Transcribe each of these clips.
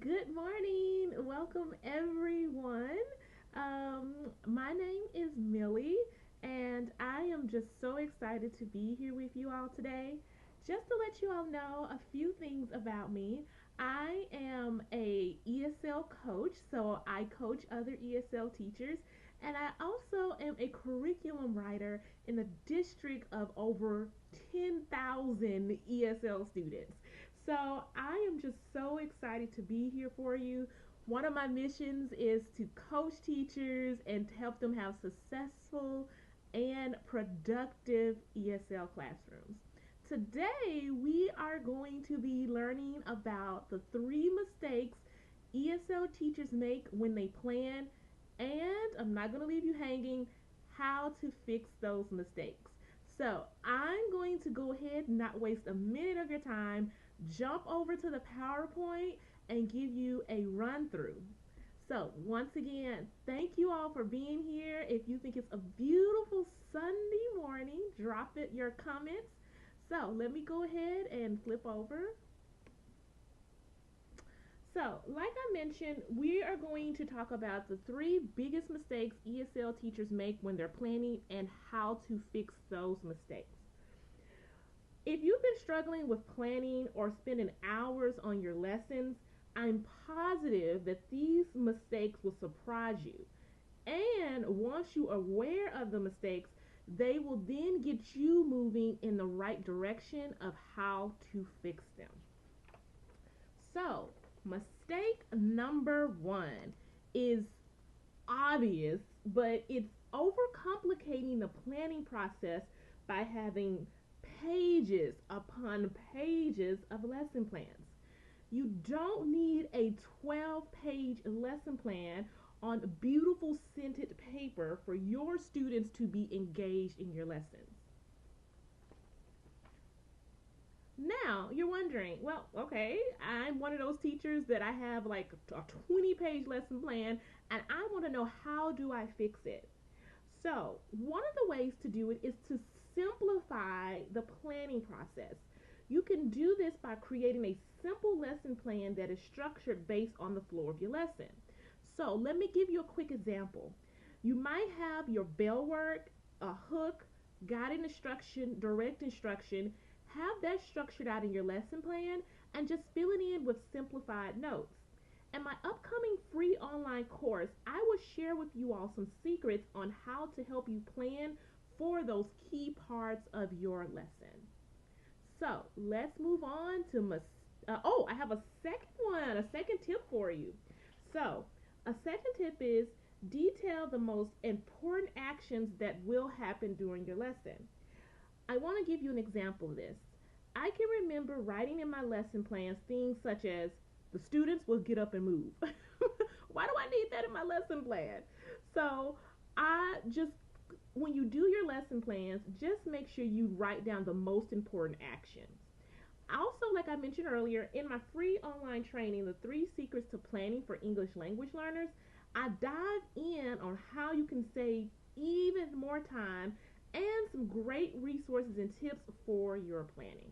Good morning. Welcome, everyone. My name is Millie, and I am just so excited to be here with you all today. Just to let you all know a few things about me, I am a ESL coach, so I coach other ESL teachers, and I also am a curriculum writer in a district of over 10,000 ESL students. So I am just so excited to be here for you. One of my missions is to coach teachers and to help them have successful and productive ESL classrooms. Today, we are going to be learning about the three mistakes ESL teachers make when they plan, and I'm not going to leave you hanging, how to fix those mistakes. So, I'm going to go ahead and not waste a minute of your time, jump over to the PowerPoint, and give you a run through. So, once again, thank you all for being here. If you think it's a beautiful Sunday morning, drop it your comments. So, let me go ahead and flip over. So, like I mentioned, we are going to talk about the three biggest mistakes ESL teachers make when they're planning and how to fix those mistakes. If you've been struggling with planning or spending hours on your lessons, I'm positive that these mistakes will surprise you. And once you're aware of the mistakes, they will then get you moving in the right direction of how to fix them. So, mistake number one is obvious, but it's overcomplicating the planning process by having pages upon pages of lesson plans. You don't need a 12-page lesson plan on beautiful scented paper for your students to be engaged in your lessons. Now, you're wondering, well, okay, I'm one of those teachers that I have like a 20-page lesson plan and I want to know, how do I fix it? So, one of the ways to do it is to simplify the planning process. You can do this by creating a simple lesson plan that is structured based on the flow of your lesson. So, let me give you a quick example. You might have your bell work, a hook, guided instruction, direct instruction. Have that structured out in your lesson plan and just fill it in with simplified notes. In my upcoming free online course, I will share with you all some secrets on how to help you plan for those key parts of your lesson. So let's move on to I have a second tip for you. So a second tip is detail the most important actions that will happen during your lesson. I want to give you an example of this. I can remember writing in my lesson plans things such as the students will get up and move. Why do I need that in my lesson plan? So I just, when you do your lesson plans, just make sure you write down the most important actions. Also, like I mentioned earlier, in my free online training, the 3 secrets to planning for English language learners, I dive in on how you can save even more time and some great resources and tips for your planning.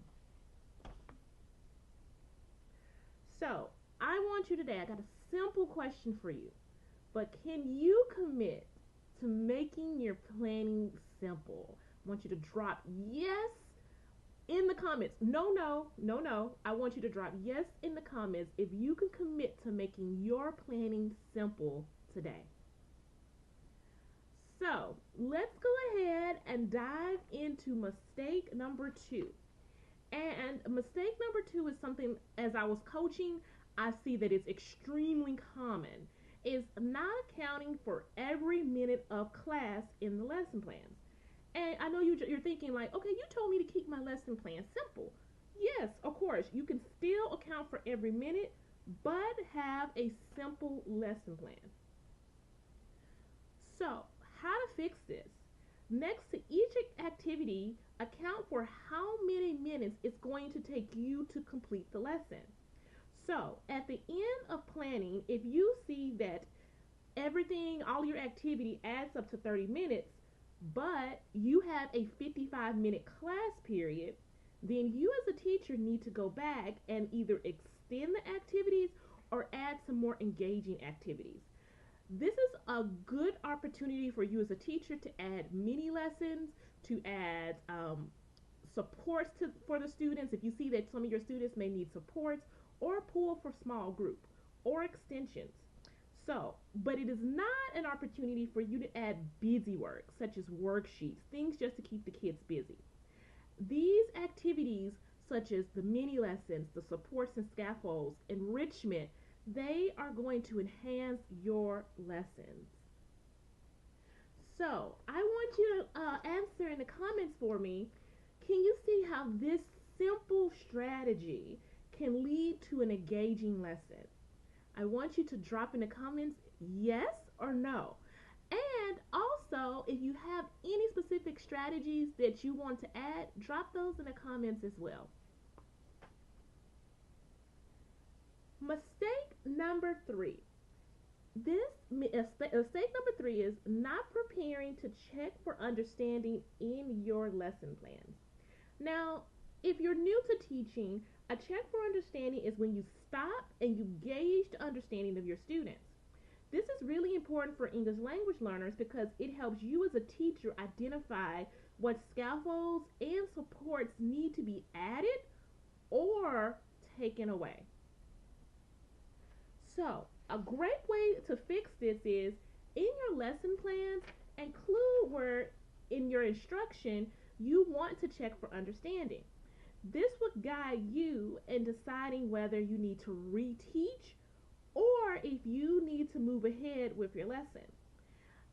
So, I want you today, I got a simple question for you. But can you commit to making your planning simple? I want you to drop yes in the comments. No, no, no, no. I want you to drop yes in the comments if you can commit to making your planning simple today. So let's go ahead and dive into mistake number two. And mistake number two is something, as I was coaching, I see that it's extremely common, is not accounting for every minute of class in the lesson plans. And I know you're thinking like, okay, you told me to keep my lesson plan simple. Yes, of course, you can still account for every minute, but have a simple lesson plan. So, how to fix this? Next to each activity, account for how many minutes it's going to take you to complete the lesson. So, at the end of planning, if you see that everything, all your activity adds up to 30 minutes, but you have a 55-minute class period, then you as a teacher need to go back and either extend the activities or add some more engaging activities. This is a good opportunity for you as a teacher to add mini lessons, to add supports for the students if you see that some of your students may need supports, or pull for small group or extensions. So, but it is not an opportunity for you to add busy work such as worksheets, things just to keep the kids busy. These activities, such as the mini lessons, the supports and scaffolds, enrichment, they are going to enhance your lessons. So, I want you to answer in the comments for me. Can you see how this simple strategy can lead to an engaging lesson? I want you to drop in the comments yes or no. And also, if you have any specific strategies that you want to add, drop those in the comments as well. Mistake number 3. Mistake number 3 is not preparing to check for understanding in your lesson plans. Now, if you're new to teaching, a check for understanding is when you stop and you gauge the understanding of your students. This is really important for English language learners because it helps you as a teacher identify what scaffolds and supports need to be added or taken away. So, a great way to fix this is in your lesson plans, include where in your instruction you want to check for understanding. This would guide you in deciding whether you need to reteach or if you need to move ahead with your lesson.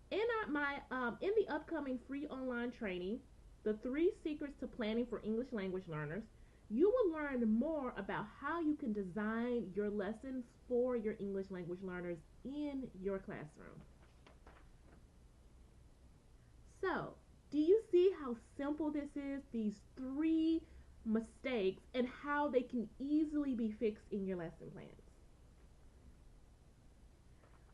In the upcoming free online training, The 3 Secrets to Planning for English Language Learners, you will learn more about how you can design your lessons for your English language learners in your classroom. So, do you see how simple this is? These 3 mistakes and how they can easily be fixed in your lesson plans.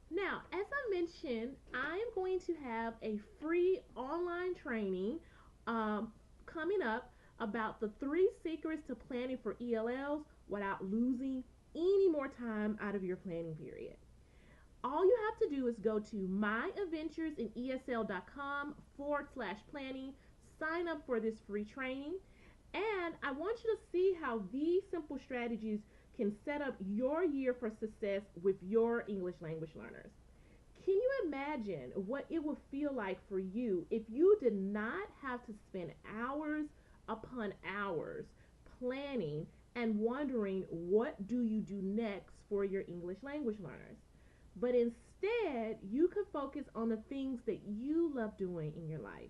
Now, as I mentioned, I am going to have a free online training coming up about the 3 secrets to planning for ELLs without losing any more time out of your planning period. All you have to do is go to myadventuresinesl.com/planning, sign up for this free training, and I want you to see how these simple strategies can set up your year for success with your English language learners. Can you imagine what it would feel like for you if you did not have to spend hours upon hours planning and wondering what do you do next for your English language learners? But instead, you could focus on the things that you love doing in your life.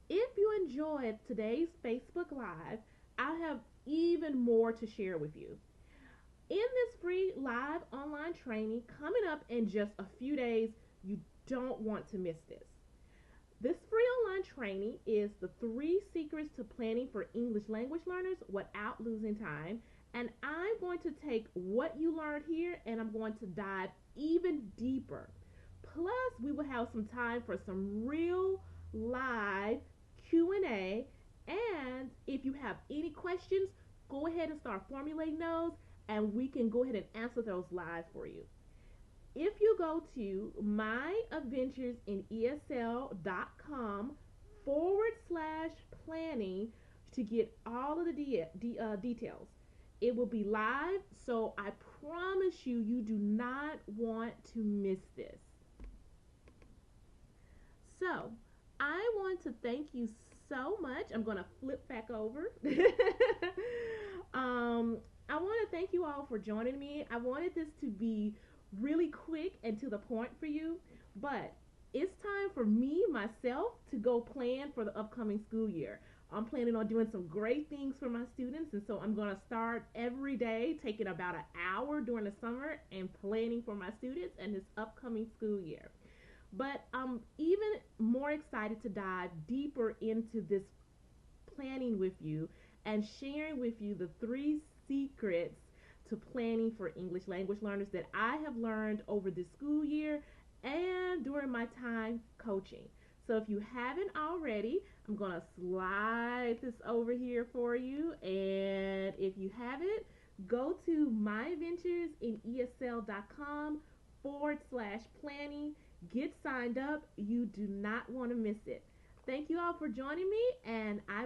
If you enjoyed today's Facebook Live, I have even more to share with you. In this free live online training coming up in just a few days, you don't want to miss this. This free online training is the 3 secrets to planning for English language learners without losing time. And I'm going to take what you learned here and I'm going to dive even deeper. Plus, we will have some time for some real live Q&A. And if you have any questions, go ahead and start formulating those and we can go ahead and answer those live for you. If you go to myadventuresinesl.com/planning to get all of the details, it will be live, so I promise you, you do not want to miss this. So, I want to thank you so much. I'm going to flip back over. I want to thank you all for joining me. I wanted this to be really quick and to the point for you, but it's time for me, myself, to go plan for the upcoming school year. I'm planning on doing some great things for my students, and so I'm going to start every day, taking about an hour during the summer and planning for my students and this upcoming school year. But I'm even more excited to dive deeper into this planning with you and sharing with you the 3 secrets to planning for English language learners that I have learned over this school year and during my time coaching. So if you haven't already, I'm going to slide this over here for you. And if you haven't, Go to myventuresinESL.com/planning. Get signed up. You do not want to miss it. Thank you all for joining me, and I